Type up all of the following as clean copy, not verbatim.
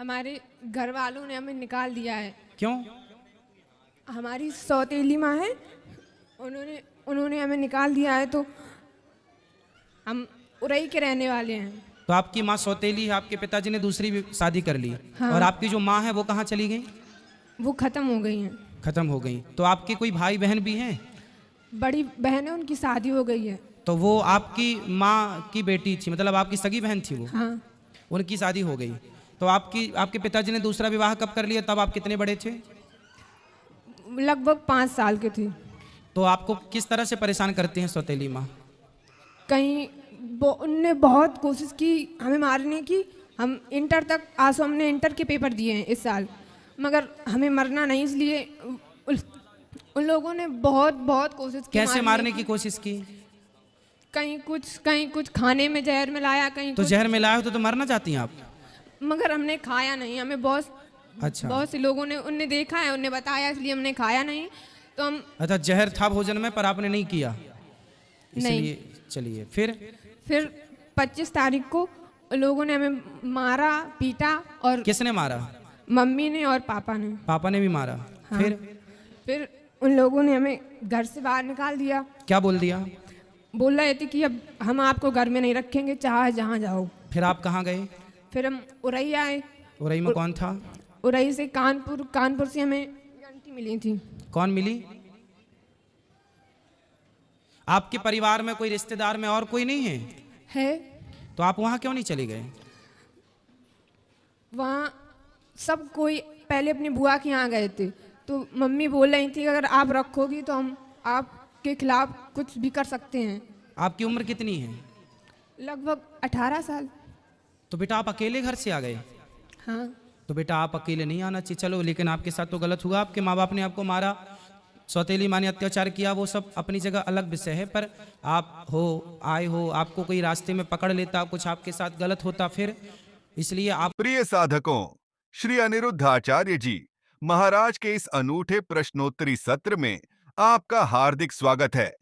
हमारे घर वालों ने हमें निकाल दिया है। क्यों? हमारी सौतेली माँ है, उन्होंने हमें निकाल दिया है, तो हम उरई के रहने वाले हैं। तो आपकी माँ सौतेली है, आपके पिताजी ने दूसरी भी शादी कर ली। हाँ। और आपकी जो माँ है वो कहाँ चली गई? वो ख़त्म हो गई हैं। खत्म हो गई। तो आपके कोई भाई बहन भी हैं? बड़ी बहन है, उनकी शादी हो गई है। तो वो आपकी माँ की बेटी थी, मतलब आपकी सगी बहन थी वो? हाँ। उनकी शादी हो गई। तो आपके पिताजी ने दूसरा विवाह कब कर लिया? तब आप कितने बड़े थे? लगभग 5 साल के थे। तो आपको किस तरह से परेशान करते हैं सौतेली माँ? कहीं उनने बहुत कोशिश की हमें मारने की। हम इंटर तक आंसू, हमने इंटर के पेपर दिए हैं इस साल, मगर हमें मरना नहीं, इसलिए उन लोगों ने बहुत बहुत कोशिश की। कैसे मारने की कोशिश की? कहीं कुछ खाने में जहर मिलाया, कहीं तो जहर मिलाया हो तो मरना चाहती हैं आप? मगर हमने खाया नहीं। हमें अच्छा। बहुत से लोगों ने उनने देखा है, उनने बताया, इसलिए हमने खाया नहीं। तो हम अच्छा, जहर था भोजन में पर आपने नहीं किया, इसलिए नहीं। चलिए फिर 25 तारीख को लोगों ने हमें मारा, पीटा। और किसने मारा? मम्मी ने और पापा ने। पापा ने भी मारा? हाँ। फिर उन लोगों ने हमें घर से बाहर निकाल दिया। क्या बोल दिया? बोल रहे थे कि अब हम आपको घर में नहीं रखेंगे, चाहे जहाँ जाओ। फिर आप कहाँ गए? फिर हम उरई आए। उरई में कौन था? उरई से कानपुर से हमें आंटी मिली थी। कौन मिली? आपके परिवार में कोई रिश्तेदार में और कोई नहीं है? तो आप वहाँ क्यों नहीं चले गए? वहाँ सब कोई पहले अपनी बुआ के यहाँ गए थे, तो मम्मी बोल रही थी अगर आप रखोगी तो हम आपके खिलाफ कुछ भी कर सकते हैं। आपकी उम्र कितनी है? लगभग 18 साल। तो बेटा आप अकेले घर से आ गए? हाँ। तो बेटा आप अकेले नहीं आना चाहिए, चलो, लेकिन आपके साथ तो गलत हुआ। आपके माँ बाप ने आपको मारा, सौतेली माँ ने अत्याचार किया, वो सब अपनी जगह अलग विषय है। पर आप आए हो, आपको कोई रास्ते में पकड़ लेता, कुछ आपके साथ गलत होता, फिर इसलिए आप। प्रिय साधकों, श्री अनिरुद्ध आचार्य जी महाराज के इस अनूठे प्रश्नोत्तरी सत्र में आपका हार्दिक स्वागत है।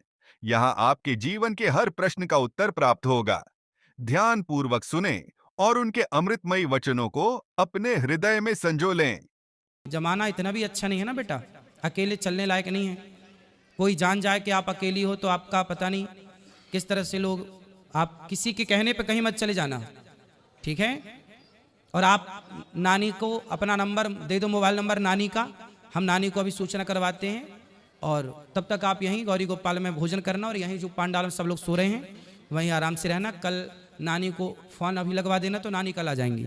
यहाँ आपके जीवन के हर प्रश्न का उत्तर प्राप्त होगा। ध्यान पूर्वक सुने और उनके अमृतमयी वचनों को अपने हृदय में संजो लें। जमाना इतना भी अच्छा नहीं है ना बेटा, अकेले चलने लायक नहीं है। कोई जान जाए कि आप अकेली हो तो आपका पता नहीं किस तरह से लोग, आप किसी के कहने पे कहीं मत चले जाना, ठीक है? और आप नानी को अपना नंबर दे दो, मोबाइल नंबर नानी का, हम नानी को अभी सूचना करवाते हैं। और तब तक आप यहीं गौरी गोपाल में भोजन करना, और यहीं जो पांडाल में सब लोग सो रहे हैं वहीं आराम से रहना। कल नानी को फ़ोन अभी लगवा देना तो नानी कल आ जाएंगी,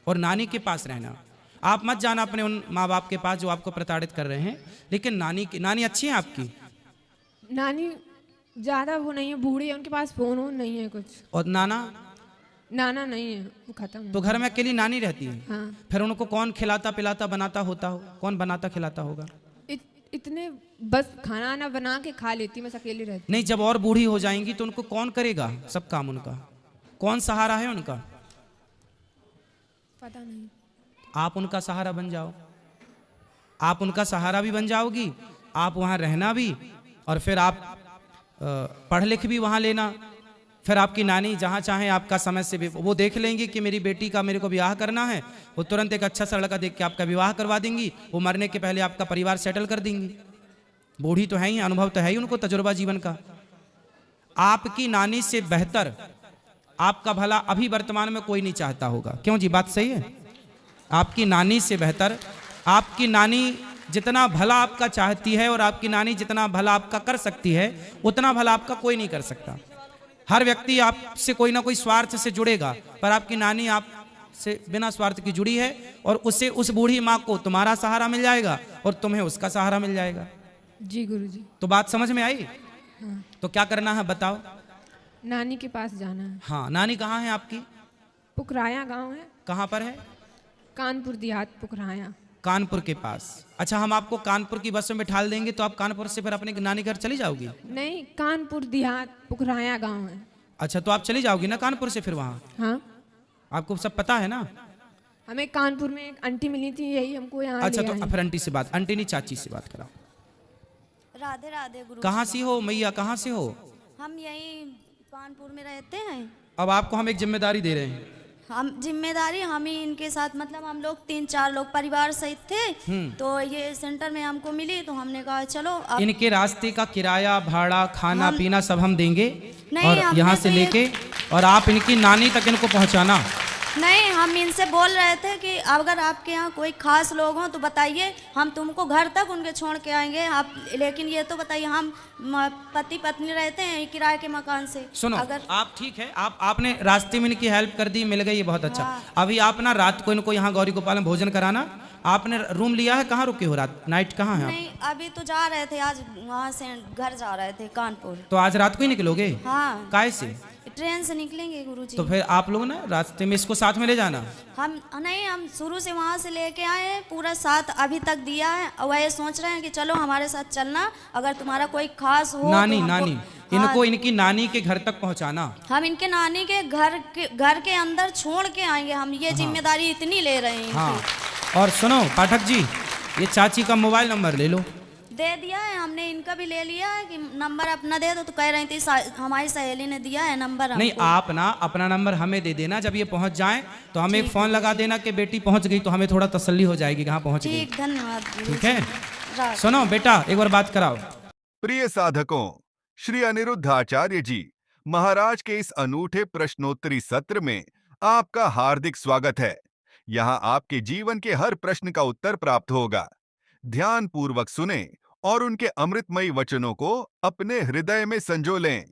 और नानी के पास रहना। आप मत जाना अपने उन माँ बाप के पास जो आपको प्रताड़ित कर रहे हैं। लेकिन नानी अच्छी है आपकी? नानी ज़्यादा वो नहीं है, बूढ़ी है, उनके पास फ़ोन नहीं है कुछ। और नाना नहीं है, वो खत्म। तो घर में अकेली नानी रहती है? हाँ। फिर उनको कौन खिलाता पिलाता बनाता होता हो? कौन बनाता खिलाता होगा? इतने बस खाना ना बना के खा लेती, मैं अकेली रहती। नहीं, जब और बूढ़ी हो जाएंगी तो उनको कौन करेगा सब काम? उनका कौन सहारा है उनका? पता नहीं। आप उनका सहारा बन जाओ, आप उनका सहारा भी बन जाओगी, आप वहाँ रहना भी, और फिर आप पढ़ लिख भी वहाँ लेना। फिर आपकी नानी जहाँ चाहे आपका समय से भी वो देख लेंगी कि मेरी बेटी का मेरे को ब्याह करना है, वो तुरंत एक अच्छा सा लड़का देख के आपका विवाह करवा देंगी। वो मरने के पहले आपका परिवार सेटल कर देंगी। बूढ़ी तो है ही, अनुभव तो है ही उनको, तजुर्बा जीवन का। आपकी नानी से बेहतर आपका भला अभी वर्तमान में कोई नहीं चाहता होगा। क्यों जी, बात सही है? आपकी नानी से बेहतर, आपकी नानी जितना भला आपका चाहती है और आपकी नानी जितना भला आपका कर सकती है, उतना भला आपका कोई नहीं कर सकता। हर व्यक्ति आपसे कोई ना कोई स्वार्थ से जुड़ेगा, पर आपकी नानी आपसे बिना स्वार्थ की जुड़ी है, और उसे, उस बूढ़ी माँ को तुम्हारा सहारा मिल जाएगा और तुम्हें उसका सहारा मिल जाएगा। जी गुरुजी। तो बात समझ में आई? हाँ। तो क्या करना है बताओ? नानी के पास जाना है। हाँ, नानी कहाँ है आपकी? पुखराया गांव है। कहाँ पर है? कानपुर देहात, पुखराया। कानपुर के पास। अच्छा, हम आपको कानपुर की बस में बिठा देंगे तो आप कानपुर से फिर अपने नानी घर चली जाओगी? नहीं, कानपुर देहात पुखराया गांव है। अच्छा, तो आप चली जाओगी ना कानपुर से फिर वहाँ? हाँ। आपको सब पता है ना? हमें कानपुर में एक आंटी मिली थी, यही हमको यहाँ अच्छा, ले तो आई। फिर आंटी से बात, आंटी नहीं चाची से बात कराओ। राधे राधे गुरु। कहाँ से हो मैया, कहाँ से हो? हम यहीं कानपुर में रहते हैं। अब आपको हम एक जिम्मेदारी दे रहे हैं। हम जिम्मेदारी हम ही इनके साथ, मतलब हम लोग 3-4 लोग परिवार सहित थे, तो ये सेंटर में हमको मिली तो हमने कहा चलो अब इनके रास्ते का किराया भाड़ा खाना पीना सब हम देंगे, नहीं, और हमने यहाँ तो से ये- लेके और आप इनकी नानी तक इनको पहुँचाना। नहीं, हम इनसे बोल रहे थे कि अगर आपके यहाँ कोई खास लोग हों तो बताइए, हम तुमको घर तक उनके छोड़ के आएंगे आप, लेकिन ये तो बताइए हम पति पत्नी रहते हैं किराए के मकान से। सुनो अगर आप ठीक है, आपने रास्ते में इनकी हेल्प कर दी, मिल गई, ये बहुत अच्छा। अभी आप ना रात को इनको यहाँ गौरी गोपाल में भोजन कराना। आपने रूम लिया है, कहाँ रुके हो रात, नाइट कहाँ है आप? नहीं, अभी तो जा रहे थे, आज वहाँ से घर जा रहे थे कानपुर। तो आज रात को ही निकलोगे? हाँ, काय से? ट्रेन से निकलेंगे गुरुजी। तो फिर आप लोग ना रास्ते में इसको साथ में ले जाना। हम नहीं, हम शुरू से वहाँ से लेके आए हैं, पूरा साथ अभी तक दिया है, और वह सोच रहे हैं कि चलो हमारे साथ चलना, अगर तुम्हारा कोई खास हो नानी तो हमको- नानी हाँ, इनको इनकी नानी के घर तक पहुंचाना। हम इनके नानी के घर के अंदर छोड़ के आएंगे, हम ये जिम्मेदारी इतनी ले रहे हैं हाँ, इनकी। और सुनो पाठक जी, ये चाची का मोबाइल नंबर ले लो। दे दिया है हमने, इनका भी ले लिया है कि नंबर अपना दे दो, तो कह रही थी हमारी सहेली ने दिया है नंबर नहीं, हमको। आप ना अपना नंबर हमें दे देना, जब ये पहुंच जाए तो हमें एक फोन लगा देना कि बेटी पहुंच गई, तो हमें थोड़ा तसल्ली हो जाएगी कहाँ पहुंच गई। ठीक, धन्यवाद गुरुजी। ठीक है, रात। सुनो बेटा एक बार बात कराओ। प्रिय साधकों, श्री अनिरुद्ध आचार्य जी महाराज के इस अनूठे प्रश्नोत्तरी सत्र में आपका हार्दिक स्वागत है। यहाँ आपके जीवन के हर प्रश्न का उत्तर प्राप्त होगा। ध्यान पूर्वक सुने और उनके अमृतमयी वचनों को अपने हृदय में संजो लें।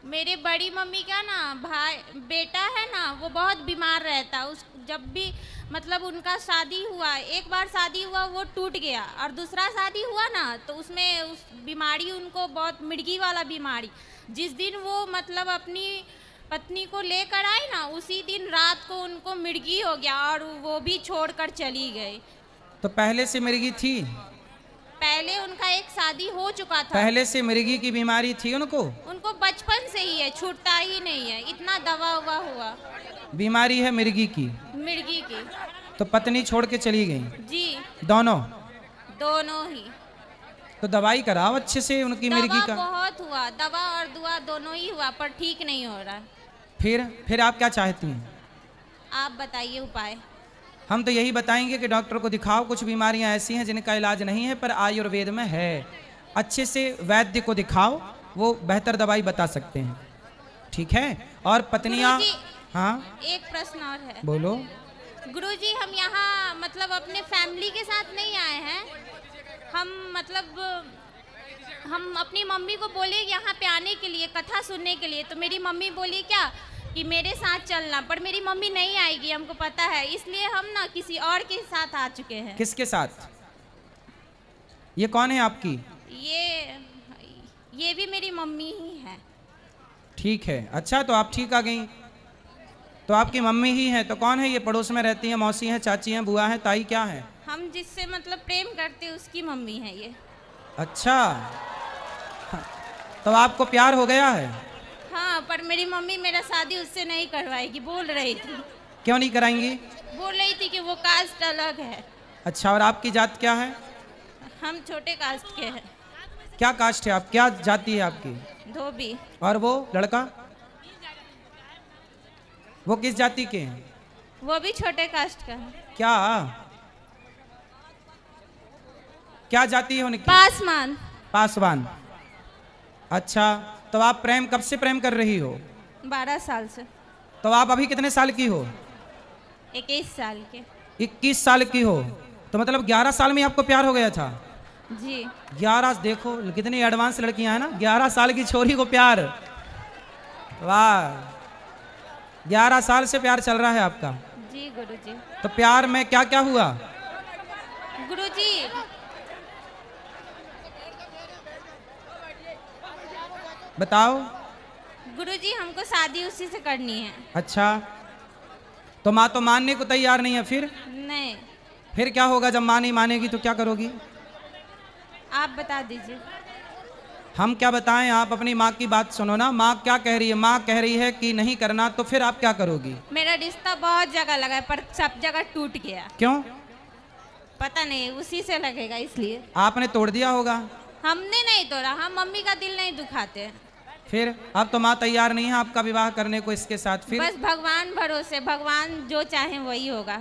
मेरे बड़ी मम्मी का ना भाई बेटा है ना, वो बहुत बीमार रहता। उस जब भी मतलब उनका शादी हुआ, एक बार शादी हुआ वो टूट गया, और दूसरा शादी हुआ ना तो उसमें उस बीमारी उनको बहुत मिर्गी वाला बीमारी, जिस दिन वो मतलब अपनी पत्नी को लेकर आई ना, उसी दिन रात को उनको मिर्गी हो गया और वो भी छोड़कर चली गई। तो पहले से मिर्गी थी? पहले उनका एक शादी हो चुका था। पहले से मिर्गी की बीमारी थी उनको? उनको बचपन से ही है, छूटता ही नहीं है, इतना दवा हुआ बीमारी है मिर्गी की? मिर्गी की। तो पत्नी छोड़ के चली गई? जी, दोनों ही। तो दवाई कराओ अच्छे से उनकी मिर्गी दवा का। बहुत हुआ, दवा और दुआ दोनों ही हुआ, पर ठीक नहीं हो रहा। फिर आप क्या चाहती हैं? आप बताइए उपाय। हम तो यही बताएंगे कि डॉक्टर को दिखाओ, कुछ बीमारियां ऐसी हैं जिनका इलाज नहीं है पर आयुर्वेद में है। अच्छे से वैद्य को दिखाओ, वो बेहतर दवाई बता सकते हैं। ठीक है? और पत्नियां? गुरुजी, हाँ एक प्रश्न और है। बोलो। गुरुजी, हम यहाँ मतलब अपने फैमिली के साथ नहीं आए हैं, हम अपनी मम्मी को बोले यहाँ पे आने के लिए, कथा सुनने के लिए, तो मेरी मम्मी बोली क्या कि मेरे साथ चलना, पर मेरी मम्मी नहीं आएगी, हमको पता है, इसलिए हम ना किसी और के साथ आ चुके हैं। किसके साथ? ये कौन है आपकी? ये भी मेरी मम्मी ही है। ठीक है, अच्छा, तो आप ठीक आ गई। तो आपकी मम्मी ही है, तो कौन है ये? पड़ोस में रहती हैं, मौसी हैं, चाची हैं, बुआ हैं, ताई, क्या है? हम जिससे मतलब प्रेम करते उसकी मम्मी है ये। अच्छा, तो आपको प्यार हो गया है? हाँ, पर मेरी मम्मी मेरा शादी उससे नहीं करवाएगी, बोल रही थी। क्यों नहीं कराएंगी? बोल रही थी कि वो कास्ट अलग है। अच्छा, और आपकी जात क्या है? हम छोटे कास्ट के हैं। क्या कास्ट है आप, क्या जाति है आपकी? धोबी। और वो लड़का, वो किस जाति के हैं? वो भी छोटे कास्ट का है। क्या जाति है उनकी? पासवान। पासवान। अच्छा, तो आप कब से प्रेम कर रही हो? 12 साल से। तो आप अभी कितने साल की हो? 21 साल के। 21 साल की हो, तो मतलब 11 साल में आपको प्यार हो गया था? जी। 11, देखो कितनी एडवांस लड़कियां हैं ना, 11 साल की छोरी को प्यार। वाह, 11 साल से प्यार चल रहा है आपका? जी गुरुजी। तो प्यार में क्या क्या हुआ? गुरुजी, बताओ। गुरुजी, हमको शादी उसी से करनी है। अच्छा, तो माँ तो मानने को तैयार नहीं है, नहीं। फिर क्या होगा? जब माँ नहीं मानेगी तो क्या करोगी? आप बता दीजिए। हम क्या बताएं, आप अपनी माँ की बात सुनो ना। माँ क्या कह रही है? माँ कह रही है कि नहीं करना, तो फिर आप क्या करोगी? मेरा रिश्ता बहुत जगह लगा है, पर सब जगह टूट गया। क्यों? पता नहीं, उसी से लगेगा इसलिए। आपने तोड़ दिया होगा। हमने नहीं तोड़ा, हम मम्मी का दिल नहीं दुखाते। फिर अब तो माँ तैयार नहीं है आपका विवाह करने को इसके साथ, फिर? बस भगवान भरोसे, भगवान जो चाहे वही होगा।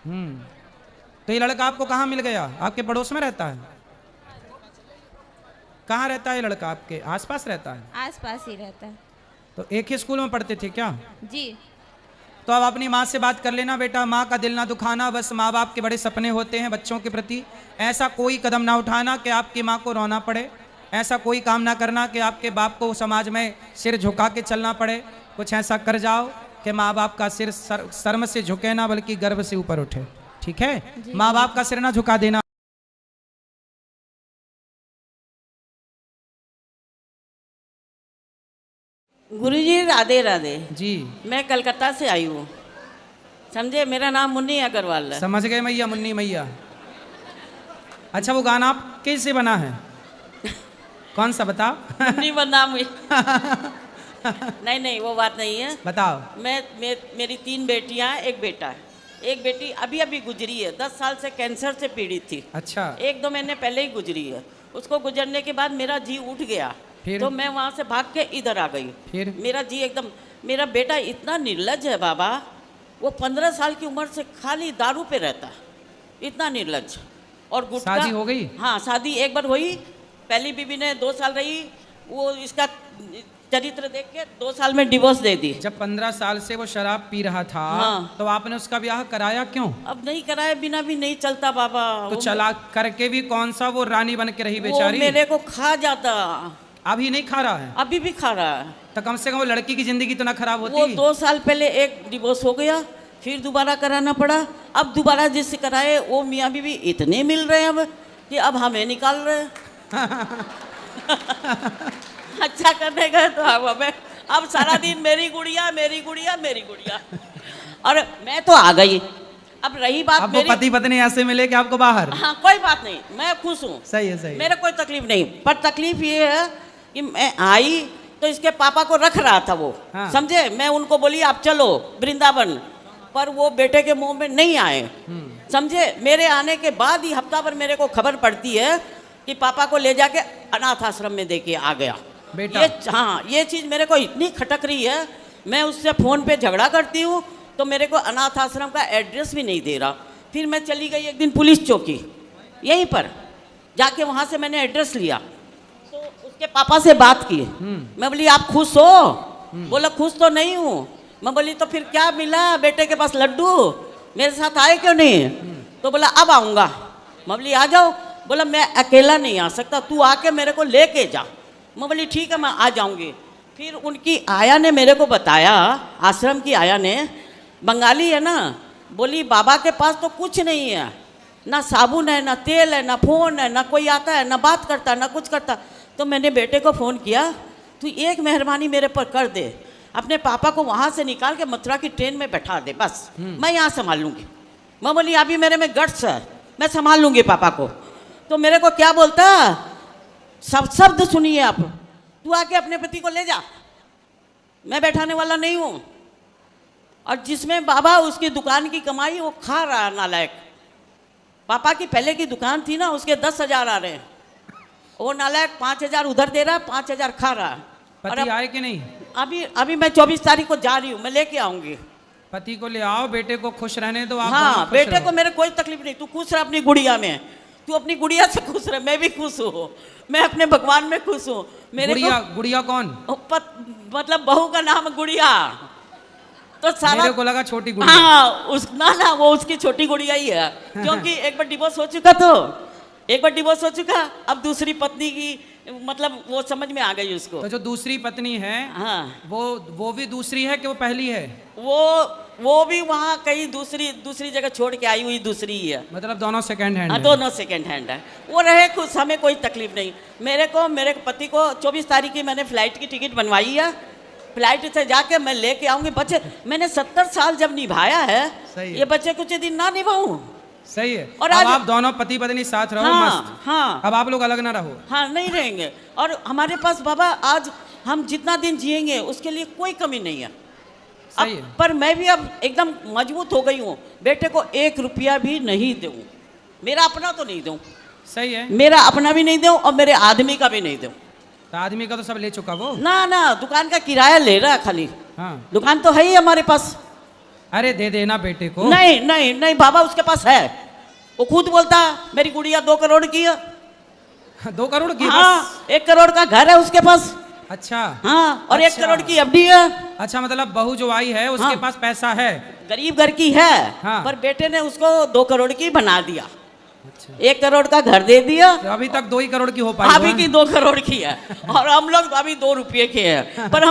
तो ये लड़का आपको कहाँ मिल गया? आपके पड़ोस में रहता है? कहाँ रहता है ये लड़का? आपके आसपास रहता है? आसपास ही रहता है। तो एक ही स्कूल में पढ़ते थे क्या? जी। तो अब अपनी माँ से बात कर लेना बेटा, माँ का दिल ना दुखाना, बस माँ बाप के बड़े सपने होते हैं बच्चों के प्रति, ऐसा कोई कदम ना उठाना कि आपकी माँ को रोना पड़े, ऐसा कोई काम ना करना कि आपके बाप को समाज में सिर झुका के चलना पड़े। कुछ ऐसा कर जाओ कि माँ बाप का सिर शर्म से झुके ना बल्कि गर्व से ऊपर उठे, ठीक है? माँ बाप का सिर ना झुका देना। गुरुजी राधे राधे जी। मैं कलकत्ता से आई हूँ, समझे। मेरा नाम मुन्नी अग्रवाल है। समझ गए मैया, मुन्नी मैया। अच्छा वो गाना आप कैसे बना है? कौन सा बताओ? मुन्नी बदनाम हुई। नहीं वो बात नहीं है। बताओ। मेरी 3 बेटियां हैं, एक बेटा है। एक बेटी अभी अभी गुजरी है, 10 साल से कैंसर से पीड़ित थी। अच्छा। 1-2 महीने पहले ही गुजरी है। उसको गुजरने के बाद मेरा जी उठ गया, फिर? तो मैं वहाँ से भाग के इधर आ गई। फिर? मेरा जी एकदम, मेरा बेटा इतना निर्लज है बाबा, वो 15 साल की उम्र से खाली दारू पे रहता है, इतना निर्लज। और गुटखा। शादी हो गई? हाँ, शादी एक बार हुई, पहली बीवी ने 2 साल रही, वो इसका चरित्र देख के 2 साल में डिवोर्स दे दी। जब 15 साल से वो शराब पी रहा था, हाँ। तो आपने उसका ब्याह कराया क्यों? अब नहीं कराए बिना भी नहीं चलता बाबा। तो चला करके भी कौन सा वो रानी बन के रही वो बेचारी? मेरे को खा जाता। अभी नहीं खा रहा है? अभी भी खा रहा है। तो कम से कम वो लड़की की जिंदगी तो ना खराब वो होती? 2 साल पहले एक डिवोर्स हो गया, फिर दोबारा कराना पड़ा। अब दोबारा जिससे कराए वो मियाँ बीवी इतने मिल रहे हैं अब कि अब हमें निकाल रहे हैं। अच्छा करने गए तो अब हमें, अब सारा दिन मेरी गुड़िया मेरी गुड़िया मेरी गुड़िया। और मैं तो आ गई। अब रही बात अब मेरी, वो पति पत्नी ऐसे मिले कि आपको बाहर? हाँ कोई बात नहीं, मैं खुश हूँ। सही है, सही है। मेरे कोई तकलीफ नहीं, पर तकलीफ ये है कि मैं आई तो इसके पापा को रख रहा था वो, हाँ। समझे। मैं उनको बोली आप चलो वृंदावन, पर वो बेटे के मुंह में नहीं आए, समझे। मेरे आने के बाद ही हफ्ता भर मेरे को खबर पड़ती है कि पापा को ले जाके अनाथ आश्रम में देके आ गया बेटा। हाँ, ये चीज़ मेरे को इतनी खटक रही है। मैं उससे फ़ोन पे झगड़ा करती हूँ तो मेरे को अनाथ आश्रम का एड्रेस भी नहीं दे रहा। फिर मैं चली गई एक दिन पुलिस चौकी, यहीं पर जाके वहाँ से मैंने एड्रेस लिया, तो उसके पापा से बात की। मैं बोली आप खुश हो? बोला खुश तो नहीं हूँ। मैं बोली तो फिर क्या मिला बेटे के पास लड्डू, मेरे साथ आए क्यों नहीं? तो बोला अब आऊँगा। मैं बोली आ जाओ। बोला मैं अकेला नहीं आ सकता, तू आके मेरे को लेके जा। मैं बोली ठीक है मैं आ जाऊँगी। फिर उनकी आया ने मेरे को बताया, आश्रम की आया ने, बंगाली है ना, बोली बाबा के पास तो कुछ नहीं है, ना साबुन है, ना तेल है, ना फ़ोन है, ना कोई आता है, ना बात करता, ना कुछ करता। तो मैंने बेटे को फ़ोन किया, तू एक मेहरबानी मेरे पर कर दे, अपने पापा को वहाँ से निकाल के मथुरा की ट्रेन में बैठा दे, बस मैं यहाँ संभाल लूँगी। मैं बोली अभी मेरे में गट्स है, मैं संभाल लूँगी पापा को। तो मेरे को क्या बोलता, सब शब्द सुनिए आप, तू आके अपने पति को ले जा, मैं बैठाने वाला नहीं हूँ। और जिसमें बाबा उसकी दुकान की कमाई वो खा रहा है नालायक। पापा की पहले की दुकान थी ना, उसके 10,000 आ रहे हैं, वो नालायक 5,000 उधर दे रहा है, 5,000 खा रहा है। पति आए कि नहीं? अभी मैं 24 तारीख को जा रही हूँ, मैं लेके आऊँगी। पति को ले आओ, बेटे को खुश रहने दो आप। हाँ, बेटे को मेरे कोई तकलीफ नहीं, तू खुश रह अपनी गुड़िया में, तू अपनी गुड़िया से खुश रह, मैं भी खुश हूँ, मैं अपने भगवान में खुश हूँ। मेरे गुड़िया कौन? मतलब बहू का नाम गुड़िया, तो सारा मेरे को लगा छोटी गुड़िया। हाँ, ना वो उसकी छोटी गुड़िया ही है, क्योंकि एक बार डिवोर्स हो चुका, अब दूसरी पत्नी की मतलब वो समझ में आ गई उसको। तो जो दूसरी पत्नी है, हाँ, वो भी दूसरी है कि वो पहली है? वो भी वहाँ कहीं दूसरी जगह छोड़ के आई हुई दूसरी ही है। मतलब दोनों सेकंड हैंड? हाँ, दोनों सेकंड हैंड है। वो रहे खुश, हमें कोई तकलीफ नहीं। मेरे पति को 24 तारीख की मैंने फ्लाइट की टिकट बनवाई है, फ्लाइट से जाके मैं लेके आऊँगी। बच्चे मैंने 70 साल जब निभाया है, ये बच्चे कुछ दिन ना निभाऊँ। सही है। और अब आप दोनों पति पत्नी साथ रहो, हाँ, मस्त। हाँ, अब आप लोग अलग ना रहो। हाँ, नहीं रहेंगे। और हमारे पास बाबा आज हम जितना दिन जिएंगे उसके लिए कोई कमी नहीं है। सही है। पर मैं भी अब एकदम मजबूत हो गई हूँ, बेटे को 1 रुपया भी नहीं दूँ, मेरा अपना तो नहीं दूँ। सही है। मेरा अपना भी नहीं दूँ और मेरे आदमी का भी नहीं दूँ। तो आदमी का तो सब ले चुका वो। ना ना, दुकान का किराया ले रहा है खाली। हाँ, दुकान तो है ही हमारे पास। अरे दे देना बेटे को। नहीं नहीं नहीं बाबा, उसके पास है। वो खुद बोलता मेरी गुड़िया 2 करोड़ की है। 2 करोड़ की? हाँ, 1 करोड़ का घर है उसके पास। अच्छा। हाँ, और 1 अच्छा। करोड़ की एफडी है। अच्छा, मतलब बहू जो आई है उसके हाँ। पास पैसा है। गरीब घर की है। हाँ। पर बेटे ने उसको 2 करोड़ की बना दिया। अच्छा। 1 करोड़ का घर दे दिया। तो अभी तक 2 ही करोड़ की हो पाई। अभी की 2 करोड़ की है और हम लोग अभी 2 रुपये के हैं। पर